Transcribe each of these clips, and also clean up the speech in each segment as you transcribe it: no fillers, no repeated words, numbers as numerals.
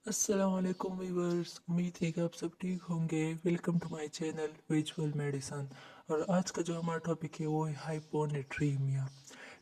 अस्सलाम वालेकुम वीवर्स, उम्मीद है कि आप सब ठीक होंगे। Welcome to my channel visual medicine. और आज का जो हमारा टॉपिक है वो है हाइपोनेट्रीमिया।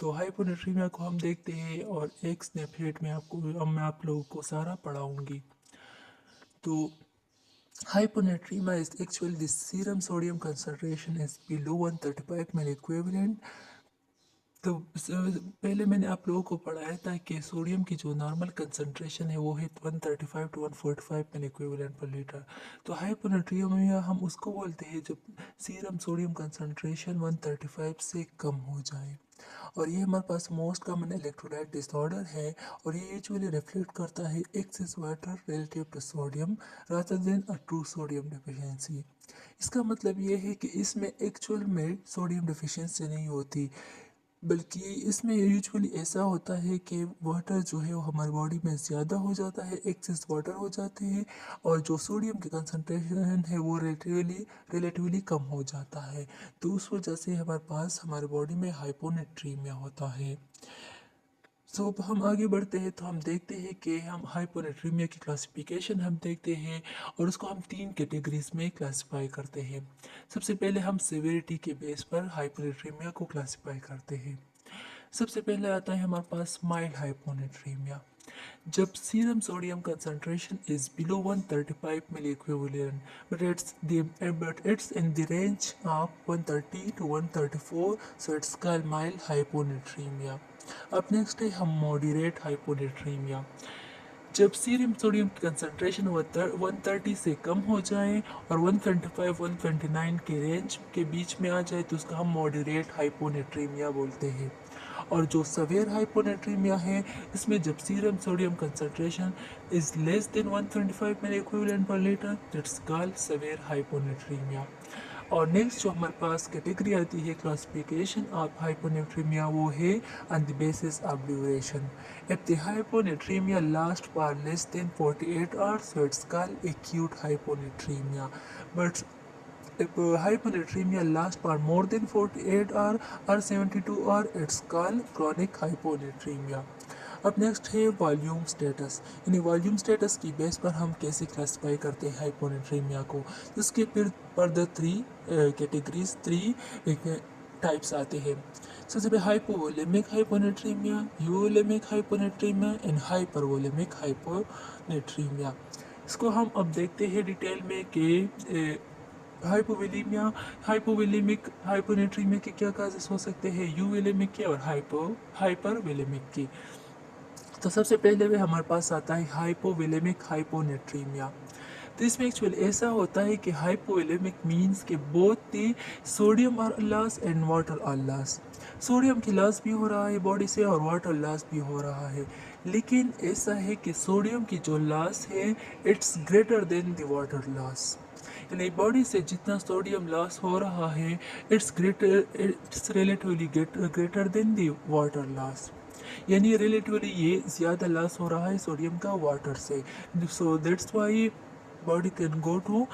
तो हाइपोनेट्रीमिया को हम देखते हैं और एक स्नैपशॉट में मैं आप लोगों को सारा पढ़ाऊंगी। तो hyponatremia is actually the serum sodium concentration is below 135 ml equivalent। तो पहले मैंने आप लोगों को पढ़ाया था कि सोडियम की जो नॉर्मल कंसंट्रेशन है वो है 135 to 145 milliequivalent per litre. तो हाइपोनेट्रियमिया हम उसको बोलते हैं जब सीरम सोडियम कंसंट्रेशन 135 से कम हो जाए। और ये हमारे पास मोस्ट कॉमन इलेक्ट्रोलाइट डिसऑर्डर है। और ये यूजुअली रिफ्लेक्ट करता है excess water relative to sodium rather than a true sodium deficiency. इसका मतलब ये है कि इसमें एक्चुअल में सोडियम डिफिशियंसी नहीं होती, बल्कि इसमें यूजुअली ऐसा होता है कि वाटर जो है वो हमारी बॉडी में ज़्यादा हो जाता है, एक्सेस वाटर हो जाते हैं। और जो सोडियम की कंसंट्रेशन है वो रिलेटिवली कम हो जाता है। तो उस वजह से हमारे पास हमारे बॉडी में हाइपोनेट्रीमिया होता है। सो अब हम आगे बढ़ते हैं तो हम देखते हैं कि हम हाइपोनेट्रीमिया की क्लासिफिकेशन हम देखते हैं। और उसको हम तीन कैटेगरीज में क्लासिफाई करते हैं। सबसे पहले हम सिविरिटी के बेस पर हाइपोनेट्रीमिया को क्लासिफाई करते हैं। सबसे पहले आता है हमारे पास माइल्ड हाइपोनेट्रीमिया। जब serum sodium concentration is below 135 milliequivalent, but it's in the range of 130 to 134, so it's called mild hyponatremia. अब नेक्स्ट है हम मॉडरेट हाइपोनेट्रीमिया। जब सीरम सोडियम की कंसंट्रेशन 130 से कम हो जाए और 125-129 के रेंज के बीच में आ जाए तो उसका हम मॉडरेट हाइपोनेट्रीमिया बोलते हैं। और जो सवेयर हाइपोनेट्रीमिया है, इसमें जब serum sodium concentration is less than 125 milliequivalent per litre, that's called severe hyponatremia. और नेक्स्ट जो हमारे पास कैटेगरी आती है क्लासिफिकेशन ऑफ हाइपोनेट्रीमिया वो है on the basis of duration. If the hyponatraemia last for less than 48 hours, so it's called acute hyponatremia. But if hyponatremia lasts for more than 48 hours or 72 hours, it's called chronic hyponatremia. अब next है volume status. यानी volume status की base पर हम कैसे classify करते हैं hyponatraemia को। इसके फिर further three categories, three types आते हैं। सबसे पहले hypovolemic hyponatremia, euvolemic hyponatremia and hypervolemic hyponatremia. इसको हम अब देखते हैं डिटेल में कि हाइपोविलीमिक हाइपोनेट्रीमिया के क्या काजेस हो सकते हैं, यूविलेमिक के और हाइपरविलेमिक की। तो सबसे पहले भी हमारे पास आता है हाइपोविलेमिक हाइपोनेट्रीमिया। तो इसमें एक्चुअली ऐसा होता है कि हाइपोविलेमिक मीन्स के both the sodium are loss and water are loss. Sodium की लॉस भी हो रहा है बॉडी से और वाटर लॉस भी हो रहा है। लेकिन ऐसा है कि सोडियम की जो लॉस है it's greater than the water loss. यानी बॉडी से जितना सोडियम लॉस हो रहा है it's relatively greater than the water loss. यानी रिलेटिवली ये ज़्यादा लॉस हो रहा है सोडियम का वाटर से। So that's why body can go to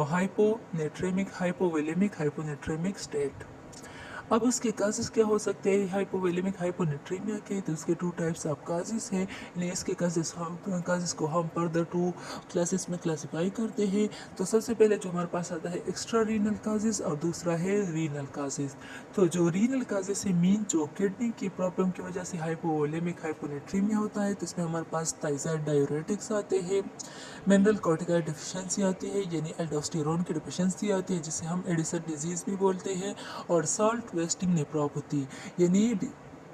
hyponatremic hypovolemic hyponatremic state. अब उसके काजेस क्या हो सकते हैं हाइपोवेलेमिक हाइपोनेट्रीमिया के। तो उसके टू टाइप्स ऑफ काजेस हैं। यानी इसके काजेस को हम फर्दर टू क्लासेस में क्लासिफाई करते हैं। तो सबसे पहले जो हमारे पास आता है एक्स्ट्रा रीनल काजेस और दूसरा है रीनल काजेस। तो जो रीनल काजेस है मीन जो किडनी की प्रॉब्लम की वजह से हाइपोवोलेमिक हाइपोनेट्रीमिया होता है। तो इसमें हमारे पास थायराइड डायूरेटिक्स आते हैं, मिनरल कॉर्टिकॉइड डिफिशियंसी आती है यानी एल्डोस्टेरोन की डिफिशियंसी आती है जिसे हम एडिसन डिजीज़ भी बोलते हैं। और सॉल्ट वेस्टिंग नेप्रोपैथी यानी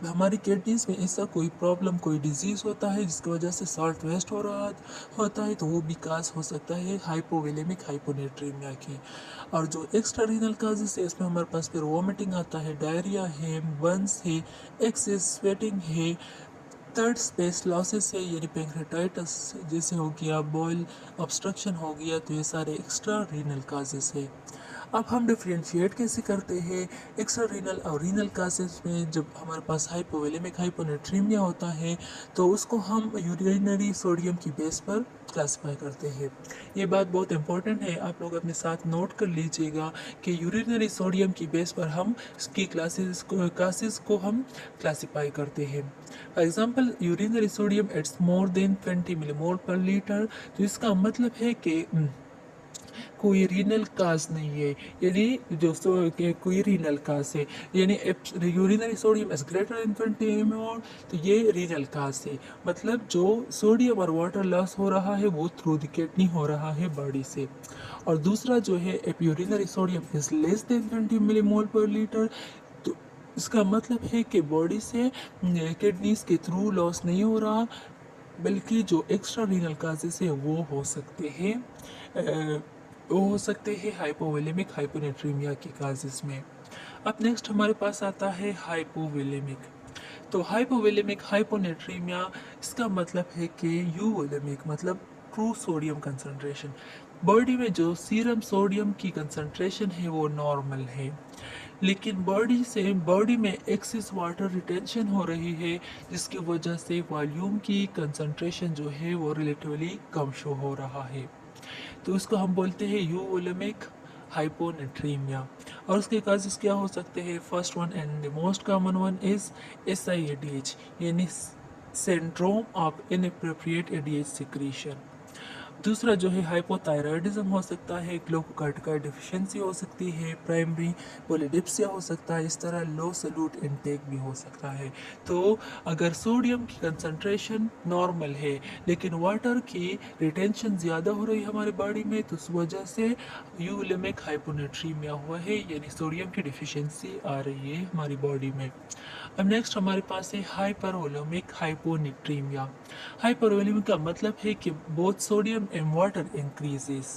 हमारी किडनीज में ऐसा कोई प्रॉब्लम कोई डिजीज़ होता है जिसकी वजह से सॉल्ट वेस्ट हो रहा होता है, तो वो भी काज हो सकता है हाइपोवेलेमिक हाइपोनेट्रीमिया की। और जो एक्स्ट्रा रीनल काजेस है इसमें हमारे पास फिर वॉमिटिंग आता है, डायरिया है, बर्न्स है, एक्सेस स्वेटिंग है, थर्ड स्पेस लॉसेस है यानी पेंक्रेटाइटिस जैसे हो गया, बॉयल ऑब्स्ट्रक्शन हो गया। तो ये सारे एक्स्ट्रा रीनल काजेस है। अब हम डिफ्रेंशिएट कैसे करते हैं एक्स्ट्रा रीनल और रीनल कासेस में। जब हमारे पास हाइपोवोलेमिक हाइपोनेट्रीमिया होता है तो उसको हम यूरिनरी सोडियम की बेस पर क्लासिफाई करते हैं। ये बात बहुत इंपॉर्टेंट है, आप लोग अपने साथ नोट कर लीजिएगा कि यूरिनरी सोडियम की बेस पर हम इसकी क्लासेस को हम क्लासिफाई करते हैं। For example urinary sodium it's more than 20 millimole पर लीटर, तो इसका मतलब है कि कोई रीनल काज नहीं है, यानी कोई रीनल काज है, यानी urinary sodium is greater than 20 mol, तो ये रीनल काज है। मतलब जो सोडियम और वाटर लॉस हो रहा है वो थ्रू द किडनी हो रहा है बॉडी से। और दूसरा जो है urinary sodium is less then 20 millimole पर लीटर, तो इसका मतलब है कि बॉडी से किडनीज के थ्रू लॉस नहीं हो रहा, बल्कि जो एक्स्ट्रा रीनल काजेस है वो हो सकते हैं हाइपोवोलेमिक हाइपोनेट्रीमिया के काजेस में। अब नेक्स्ट हमारे पास आता है हाइपोवोलेमिक। तो हाइपोवोलेमिक हाइपोनेट्रीमिया, इसका मतलब है कि यूवोलेमिक मतलब ट्रू सोडियम कंसंट्रेशन। बॉडी में जो सीरम सोडियम की कंसंट्रेशन है वो नॉर्मल है, लेकिन बॉडी में एक्सेस वाटर रिटेंशन हो रही है, जिसकी वजह से वॉल्यूम की कंसंट्रेशन जो है वो रिलेटिवली कम शो हो रहा है। तो इसको हम बोलते हैं यूवोलेमिक हाइपोनेट्रीमिया। और उसके काजेस क्या हो सकते हैं? First one and the most common one is SIADH, यानी syndrome of inappropriate ADH secretion. दूसरा जो है हाइपोथायराइडिज्म हो सकता है, ग्लूकोकार्टिकॉइड डिफिशिएंसी हो सकती है, प्राइमरी पोलिडिप्सिया हो सकता है, इस तरह लो सल्यूट इनटेक भी हो सकता है। तो अगर सोडियम की कंसंट्रेशन नॉर्मल है लेकिन वाटर की रिटेंशन ज़्यादा हो रही है हमारी बॉडी में, तो उस वजह से यूलेमिक हाइपोनेट्रीमिया हुआ है, यानी सोडियम की डिफिशियंसी आ रही है हमारी बॉडी में। अब नेक्स्ट हमारे पास है हाइपरवोलेमिक हाइपोनेट्रीमिया। हाइपरवोलेमिक का मतलब है कि both sodium and water increases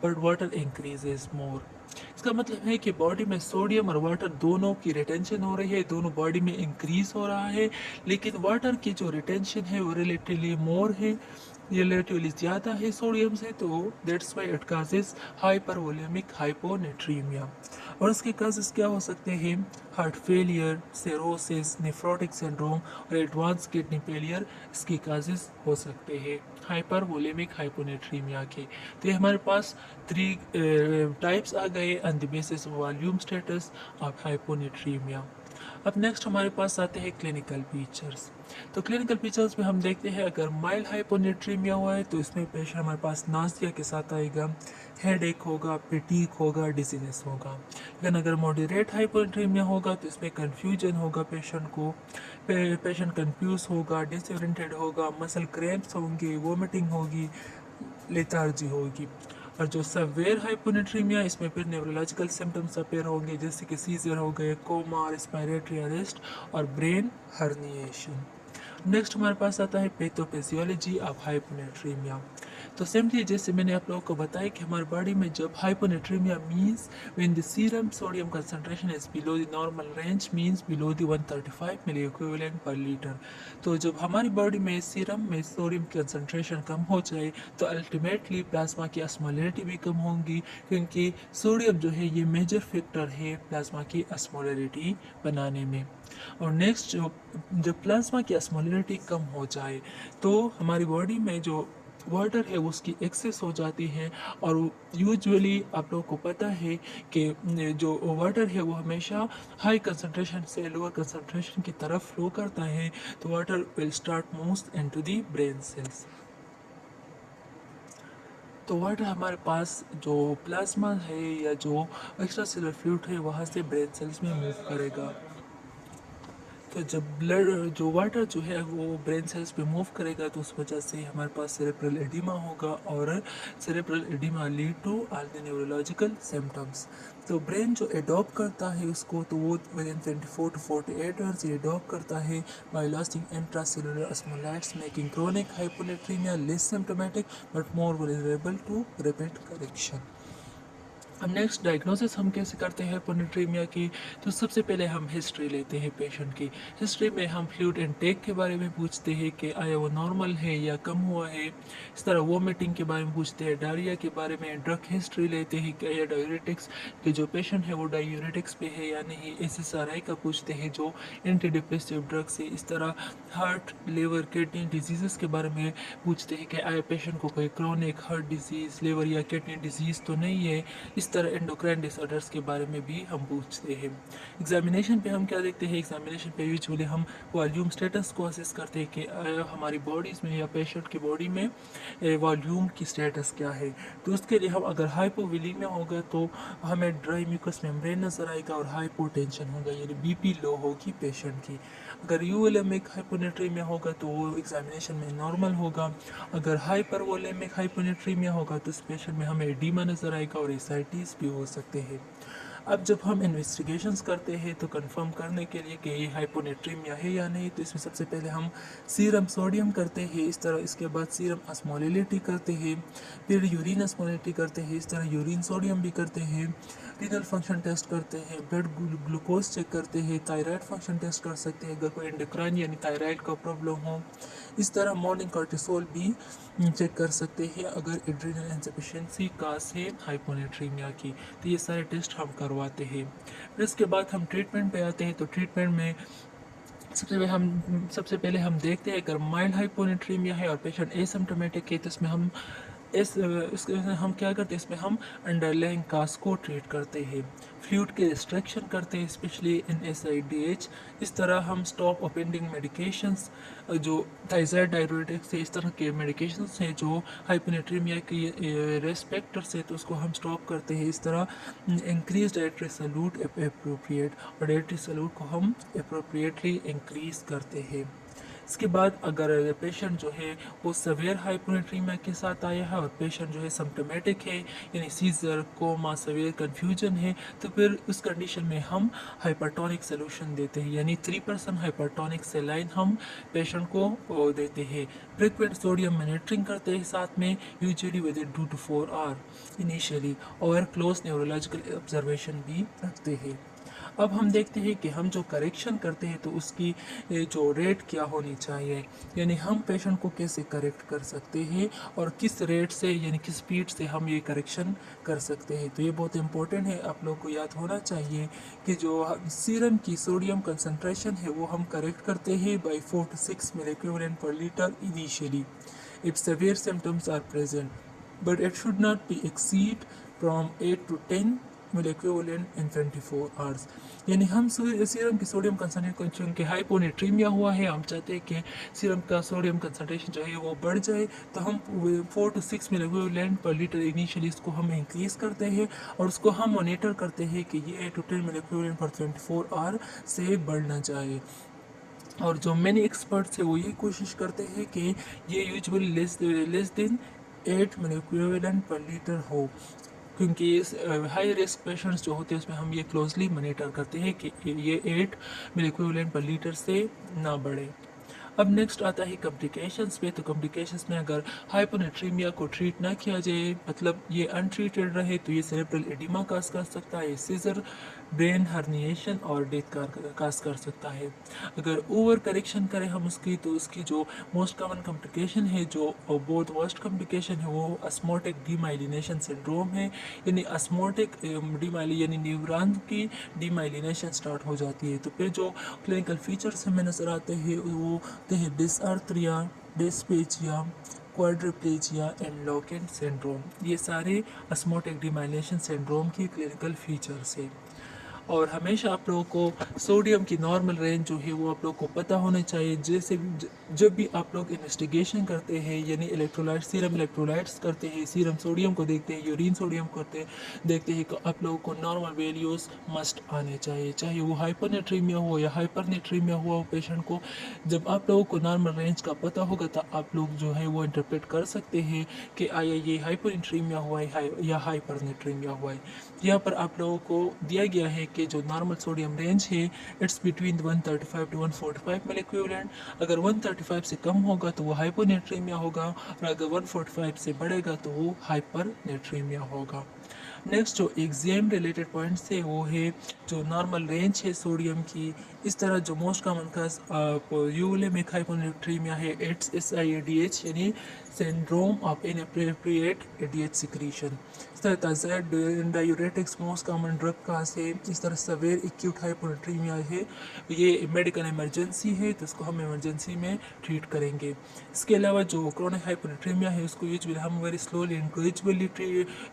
but water increases more. इसका मतलब है कि बॉडी में सोडियम और वाटर दोनों की रिटेंशन हो रही है, दोनों बॉडी में इंक्रीज हो रहा है, लेकिन वाटर की जो रिटेंशन है वो रिलेटिवली मोर है, रिलेटिवली ज़्यादा है सोडियम से, तो that's why it causes hypervolaemic hyponatraemia. और उसके काजेस क्या हो सकते हैं? Heart failure, cirrhosis, nephrotic syndrome और एडवांस किडनी फेलियर इसके काजेस हो सकते हैं हाइपरवोलेमिक हाइपोनेट्रीमिया के। तो ये हमारे पास 3 टाइप्स आ गए on the basis volume status of hyponatraemia. अब नेक्स्ट हमारे पास आते हैं क्लिनिकल फीचर्स। तो क्लिनिकल फीचर्स में हम देखते हैं अगर माइल्ड हाइपोनेट्रीमिया हुआ है तो इसमें पेशेंट हमारे पास नासिया के साथ आएगा, हेडेक होगा, पेटीक होगा, डिजीनेस होगा। लेकिन अगर मॉडरेट हाइपोनेट्रीमिया होगा तो इसमें कन्फ्यूजन होगा पेशेंट को, पेशेंट कंफ्यूज होगा, डिसोरिएंटेड होगा, मसल क्रैम्प्स होंगे, वोमिटिंग होगी, लेथार्जी होगी। और जो सवेयर हाइपोनेट्रीमिया, इसमें फिर न्यूरोलॉजिकल सिम्टम्स अपेयर होंगे, जैसे कि सीजर हो गए, कोमा, रेस्पिरेटरी अरेस्ट और ब्रेन हर्निएशन। नेक्स्ट हमारे पास आता है पैथोफिजियोलॉजी ऑफ हाइपोनेट्रीमिया। तो सिंपली जैसे मैंने आप लोगों को बताया कि हमारी बॉडी में जब hyponatremia means when the serum sodium concentration is below the normal range, means below the 135 milliequivalent per litre. तो जब हमारी बॉडी में सीरम में सोडियम कंसंट्रेशन कम हो जाए तो अल्टीमेटली प्लाज्मा की ऑस्मोलैरिटी भी कम होंगी, क्योंकि सोडियम जो है ये मेजर फैक्टर है प्लाज्मा की ऑस्मोलैरिटी बनाने में। और नेक्स्ट जब प्लाज्मा की ऑस्मोलैरिटी कम हो जाए तो हमारी बॉडी में जो वाटर है उसकी एक्सेस हो जाती है, और यूजुअली आप लोगों को पता है कि जो वाटर है वो हमेशा हाई कंसंट्रेशन से लोअर कंसंट्रेशन की तरफ फ्लो करता है, तो water will start moves into the brain cells. तो वाटर हमारे पास जो प्लाज्मा है या जो एक्स्ट्रा सेलुलर फ्लूइड है वहाँ से ब्रेन सेल्स में मूव करेगा। तो जब ब्लड जो वाटर जो है वो ब्रेन सेल्स पे मूव करेगा तो उस वजह से हमारे पास सेरेब्रल एडिमा होगा, और cerebral edema lead to all the neurological symptoms. तो ब्रेन जो एडॉप्ट करता है उसको, तो वो विद इन 24 to 48 आवर्स ये एडॉप्ट करता है by losing intracellular osmolytes, making chronic hyponatremia less symptomatic but more vulnerable to rapid correction. अब नेक्स्ट डायग्नोसिस हम कैसे करते हैं हाइपोनेट्रीमिया की। तो सबसे पहले हम हिस्ट्री लेते हैं पेशेंट की। हिस्ट्री में हम फ्लूइड इनटेक के बारे में पूछते हैं कि आया वो नॉर्मल है या कम हुआ है। इस तरह वोमिटिंग के बारे में पूछते हैं, डायरिया के बारे में, ड्रग हिस्ट्री लेते हैं कि या डायूरेटिक्स के जो पेशेंट है वो डायूरेटिक्स पे है या नहीं। SSRI का पूछते हैं जो एंटी डिप्रेसिव ड्रग्स है। इस तरह हार्ट, लिवर, किडनी डिजीज़ के बारे में पूछते हैं कि आया पेशेंट को कोई क्रोनिक हार्ट डिजीज़, लिवर या किडनी डिजीज़ तो नहीं है। इस तरह एंडोक्राइन डिसऑर्डर्स के बारे में भी हम पूछते हैं। एग्जामिनेशन पे हम क्या देखते हैं, एग्जामिनेशन पे यूजुअली हम वॉल्यूम स्टेटस को असेस करते हैं कि हमारी बॉडीज़ में या पेशेंट की बॉडी में वॉल्यूम की स्टेटस क्या है। तो उसके लिए हम अगर हाइपोवोलीमिया होगा तो हमें ड्राई म्यूकस मेम्ब्रेन नज़र आएगा और हाइपोटेंशन होगा, यानी BP लो होगी पेशेंट की। अगर यूवोलेमिक हाइपोनेट्रीमिया होगा तो वो एग्जामिनेशन में नॉर्मल होगा। अगर हाइपरवोलेमिक हाइपोनेट्रीमिया होगा तो इस पेशेंट में हमें एडीमा नज़र आएगा और एसाइटिस भी हो सकते हैं। अब जब हम इन्वेस्टिगेशंस करते हैं तो कंफर्म करने के लिए कि ये हाइपोनेट्रीमिया है या नहीं, तो इसमें सबसे पहले हम सीरम सोडियम करते हैं। इस तरह इसके बाद सीरम ऑस्मोलिटी करते हैं, फिर यूरिन ऑस्मोलिटी करते हैं। इस तरह यूरिन सोडियम भी करते हैं, रीनल फंक्शन टेस्ट करते हैं, ब्लड ग्लूकोज चेक करते हैं, थायराइड फंक्शन टेस्ट कर सकते हैं अगर कोई एंडोक्राइन यानी थायराइड का प्रॉब्लम हो। इस तरह मॉर्निंग कॉर्टिसोल भी चेक कर सकते हैं अगर एड्रिनल इनसफिशिएंसी काज है हाइपोनेट्रीमिया की। तो ये सारे टेस्ट हम करवाते हैं। फिर इसके बाद हम ट्रीटमेंट पे आते हैं। तो ट्रीटमेंट में सबसे पहले हम देखते हैं अगर माइल्ड हाइपोनेट्रीमिया है और पेशेंट एसिम्प्टोमेटिक है तो इसमें हम इसमें हम क्या करते हैं, इसमें हम अंडरलाइंग काज को ट्रीट करते हैं, फ्लूइड के रिस्ट्रिक्शन करते हैं स्पेशली इन SIDH। इस तरह हम स्टॉप ओपेंडिंग मेडिकेशंस जो थायराइड डाययूरेटिक्स है, इस तरह के मेडिकेशंस हैं जो हाइपोनेट्रीमिया की रेस्पेक्टर्स है तो उसको हम स्टॉप करते हैं। इस तरह इंक्रीज डाइटरी सल्यूट अप्रोप्रिएट और डाइटरी सल्यूट को हम अप्रोप्रिएटली इंक्रीज करते हैं। इसके बाद अगर पेशेंट जो है वो सवेयर हाइपोनेट्रीमिया के साथ आया है और पेशेंट जो है सिम्टोमेटिक है यानी सीजर, कोमा, सवेयर कन्फ्यूजन है, तो फिर उस कंडीशन में हम हाइपरटोनिक सोल्यूशन देते हैं, यानी 3% हाइपरटोनिक सेलाइन हम पेशेंट को देते हैं। फ्रिक्वेंट सोडियम मॉनिटरिंग करते हैं साथ में, usually within 2 to 4 hour initially, और क्लोज न्यूरोलॉजिकल ऑब्जर्वेशन भी रखते हैं। अब हम देखते हैं कि हम जो करेक्शन करते हैं तो उसकी जो रेट क्या होनी चाहिए, यानी हम पेशेंट को कैसे करेक्ट कर सकते हैं और किस रेट से यानी किस स्पीड से हम ये करेक्शन कर सकते हैं। तो ये बहुत इंपॉर्टेंट है, आप लोग को याद होना चाहिए कि जो सीरम की सोडियम कंसनट्रेशन है वो हम करेक्ट करते हैं by 4 to 6 milliequivalent per litre initially if severe symptoms are present, but it should not be exceed from 8 to 10 milliequivalent in 24 hours. यानी हम सीरम की सोडियम कंसनट्रेशन के हाइपोनेट्रीमिया हुआ है, हम चाहते हैं कि सीरम का सोडियम कंसनट्रेशन जो है वो बढ़ जाए, तो हम 4 to 6 मिलीक्यूलेंट पर लीटर इनिशियली इसको हम इंक्रीज़ करते हैं और उसको हम मॉनिटर करते हैं कि ये 8 to 10 मिलीक्यूलेंट पर 24 आवर से बढ़ना चाहिए। और जो मैंने एक्सपर्ट्स है वो ये कोशिश करते हैं कि ये यूजुअली लेस देन 8 मिलीक्यूलेंट पर लीटर हो, क्योंकि हाई रिस्क पेशेंट्स जो होते हैं उसमें हम ये क्लोजली मॉनिटर करते हैं कि ये 8 मिलीक्यूलेंट पर लीटर से ना बढ़े। अब नेक्स्ट आता है कॉम्प्लिकेशंस पे। तो कॉम्प्लिकेशंस में अगर हाइपोनेट्रीमिया को ट्रीट ना किया जाए, मतलब ये अनट्रीटेड रहे, तो ये सेरेब्रल एडिमा काज कर सकता है, सीजर, ब्रेन हर्निएशन और डेथ काज कर सकता है। अगर ओवर करेक्शन करें हम उसकी, तो उसकी जो मोस्ट कॉमन कॉम्प्लिकेशन है, जो बहुत वर्स्ट कॉम्प्लिकेशन है, वो अस्मोटिक डीमाइलिनेशन सिंड्रोम है। यानी अस्मोटिक यानी न्यूरॉन की डीमाइलिनेशन स्टार्ट हो जाती है। तो फिर जो क्लिनिकल फीचर्स हमें नज़र आते हैं वो होते हैं dysarthria, डिस्पेचिया, quadriplegia and locket syndrome. ये सारे अस्मोटिक डीमाइलिनेशन सिंड्रोम की क्लिनिकल फीचर्स है। और हमेशा आप लोगों को सोडियम की नॉर्मल रेंज जो है वो आप लोगों को पता होना चाहिए। जैसे जब भी आप लोग इन्वेस्टिगेशन करते हैं यानी इलेक्ट्रोलाइट, सीरम इलेक्ट्रोलाइट्स करते हैं, सीरम सोडियम को देखते हैं, यूरिन सोडियम देखते हैं, तो आप लोगों को नॉर्मल वैल्यूज़ मस्ट आने चाहिए, चाहे वो हाइपरनेट्रीमिया हो या हाइपरनेट्रीमिया हुआ हो पेशेंट को। जब आप लोगों को नॉर्मल रेंज का पता होगा तो आप लोग जो है वो इंटरप्रेट कर सकते हैं कि आया ये हाइपरनेट्रीमिया हुआ है या हाइपरनेट्रीमिया हुआ है। यहाँ पर आप लोगों को दिया गया है कि जो नॉर्मल सोडियम रेंज है इट्स बिटवीन 135 to 145 मिलीक्यूलेंट। अगर 135 से कम होगा तो वो हाइपोनेट्रीमिया होगा और अगर 145 से बढ़ेगा तो वो हाइपरनेट्रीमिया होगा। नेक्स्ट जो एग्जाम रिलेटेड पॉइंट्स है वो है जो नॉर्मल रेंज है सोडियम की। इस तरह जो most common cause euvolemic hyponatremia है, इट्स SIADH यानी syndrome of inappropriate ADH secretion। इस तरह thyroid diuretics most common drug cause है। इस तरह सवेर एक्यूट हाइपोनेट्रीमिया है, ये मेडिकल इमरजेंसी है तो इसको हम इमरजेंसी में ट्रीट करेंगे। इसके अलावा जो क्रोनिक हाइपोनेट्रीमिया है उसको यूजुअली हम very slowly and gradually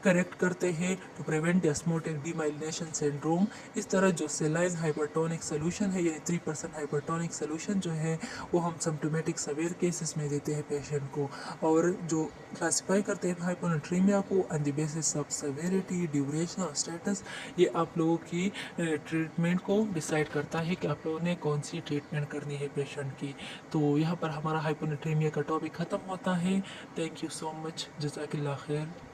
correct करते हैं to prevent osmotic demyelination syndrome. इस तरह जो सेलाइन हाइपरटोनिक सोल्यूशन है यानी 3% हाइपरटोनिक सोल्यूशन जो है वो हम सिम्टोमेटिक सवेयर केसेस में देते हैं पेशेंट को। और जो क्लासीफाई करते हैं हाइपोनेट्रीमिया को on the basis of severity, duration और स्टेटस, ये आप लोगों की ट्रीटमेंट को डिसाइड करता है कि आप लोगों ने कौन सी ट्रीटमेंट करनी है पेशेंट की। तो यहाँ पर हमारा हाइपोनेट्रीमिया का टॉपिक ख़त्म होता है। थैंक यू सो मच, जज़ाकल्लाह खैर।